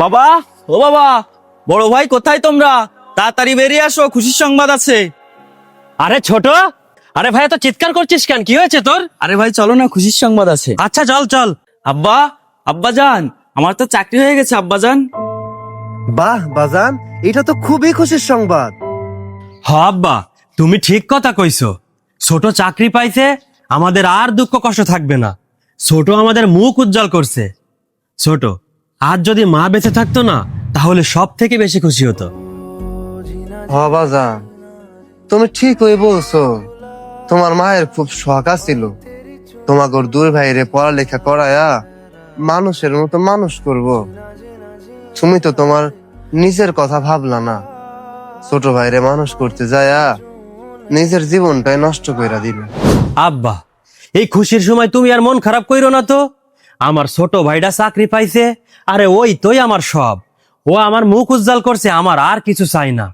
বাবা, ও বাবা, বড় ভাই কোথায় তোমরা? তাড়াতাড়ি বেরিয়ে আসো, খুশির সংবাদ আছে। আরে ছোট, আরে ভাই তো চিৎকার করছিস কেন? কি হয়েছে তোর? আরে ভাই চলো না, খুশির সংবাদ আছে। আচ্ছা চল চল। আব্বা, আব্বা জান, আমার তো চাকরি হয়ে গেছে আব্বা জান। বাহ বাজান, এটা তো খুবই খুশির সংবাদ। হ আব্বা, তুমি ঠিক কথা কইছো। ছোট চাকরি পাইছে, আমাদের আর দুঃখ কষ্ট থাকবে না। ছোট আমাদের মুখ উজ্জ্বল করছে। ছোট, আজ যদি মা বেঁচে থাকতো না, তাহলে সব থেকে বেশি খুশি হতো। হ বাজান, তুমি ঠিকই বলছো। তোমার মায়ের খুব শখ ছিল তোমাকে দুই ভাইরে পড়ালেখা করায়া মানুষের মতো মানুষ করব। তুমি তো তোমার নিজের কথা ভাবলা না, ছোট ভাইরে মানুষ করতে যায়া নিজের জীবনটাই নষ্ট কইরা দিলে। আব্বা, এই খুশির সময় তুমি আর মন খারাপ কইরো না তো। আমার ছোট ভাইটা চাকরি পাইছে, আরে ওই তোই আমার সব। ও আমার মুখ উজ্জ্বল করছে, আমার আর কিছু চাই না।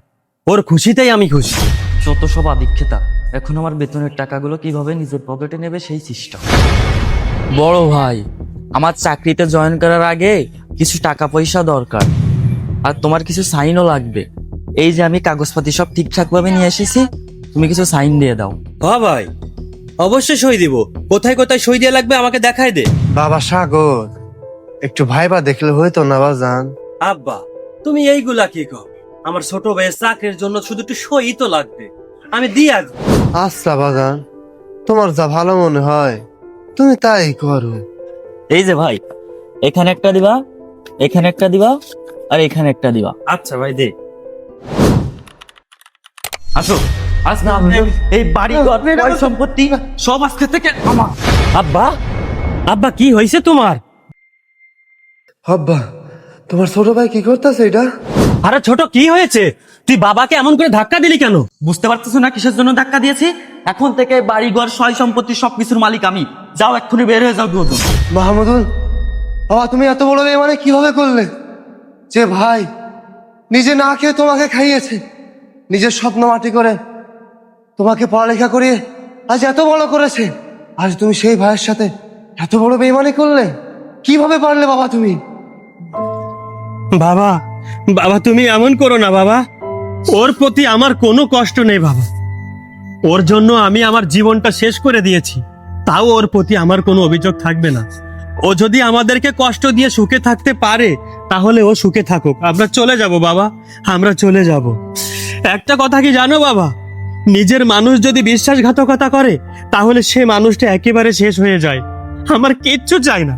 ওর খুশিতেই আমি খুশি। যত সব আদিক্ষেতা, এখন আমার বেতনের টাকাগুলো কিভাবে নিজের পকেটে নেবে সেই চেষ্টা। বড় ভাই, আমার চাকরিতে জয়েন করার আগে কিছু টাকা পয়সা দরকার, আর তোমার কিছু সাইনও লাগবে। এই যে আমি কাগজপাতি সব ঠিকঠাক ভাবে নিয়ে এসেছি, তুমি কিছু সাইন দিয়ে দাও। হ্যাঁ ভাই, অবশ্যই সই দিব। কোথায় কোথায় সই দিয়ে লাগবে আমাকে দেখাই দে। বাবা সাগর, একটু ভাইবা দেখলে হইতো না বাজান? আব্বা, তুমি এইগুলা কি কও? আমার ছোট ভাইয়ের চাকরির জন্য শুধু একটু সই তো লাগবে, আমি দিয়ে আসবো। আচ্ছা বাজান, তোমার যা ভালো মনে হয় তুমি তাই করো। এই যে ভাই, এখানে একটা দিবা, এখানে একটা দিবা, আর এখানে একটা দিবা। আচ্ছা ভাই, দে। আসো, আজ না এই বাড়ি ঘর পয় সম্পত্তি সব আজকে থেকে আমার। আব্বা, আব্বা কি হয়েছে তোমার? আব্বা, তোমার ছোট ভাই কি করতেছে এটা? আরে ছোট, কি হয়েছে? তুই বাবাকে এমন করে ধাক্কা দিলি কেন? বুঝতে পারতেছো না কিসের জন্য ধাক্কা দিয়েছি? এখন থেকে বাড়ি ঘর সয় সম্পত্তি সবকিছুর মালিক আমি। যাও, এক্ষুনি বের হয়ে যাও দুজন। মাহমুদুল, বাবা তুমি এত বড় মেয়ে মানে কিভাবে করলে? যে ভাই নিজে না খেয়ে তোমাকে খাইয়েছে, নিজের স্বপ্ন মাটি করে তোমাকে পড়ালেখা করিয়ে আজ এত বড় করেছে, আজ তুমি সেই ভাইয়ের সাথে এত বড় বেইমানি করলে? কিভাবে পারলে বাবা তুমি? বাবা, বাবা তুমি এমন করো না বাবা। ওর প্রতি আমার কোনো কষ্ট নেই বাবা। ওর জন্য আমি আমার জীবনটা শেষ করে দিয়েছি, তাও ওর প্রতি আমার কোনো অভিযোগ থাকবে না। ও যদি আমাদেরকে কষ্ট দিয়ে সুখে থাকতে পারে, তাহলে ও সুখে থাকুক। আমরা চলে যাব বাবা, আমরা চলে যাব। একটা কথা কি জানো বাবা, নিজের মানুষ যদি বিশ্বাসঘাতকতা করে, তাহলে সে মানুষটা একেবারে শেষ হয়ে যায়। আমার কিচ্ছু চাই না।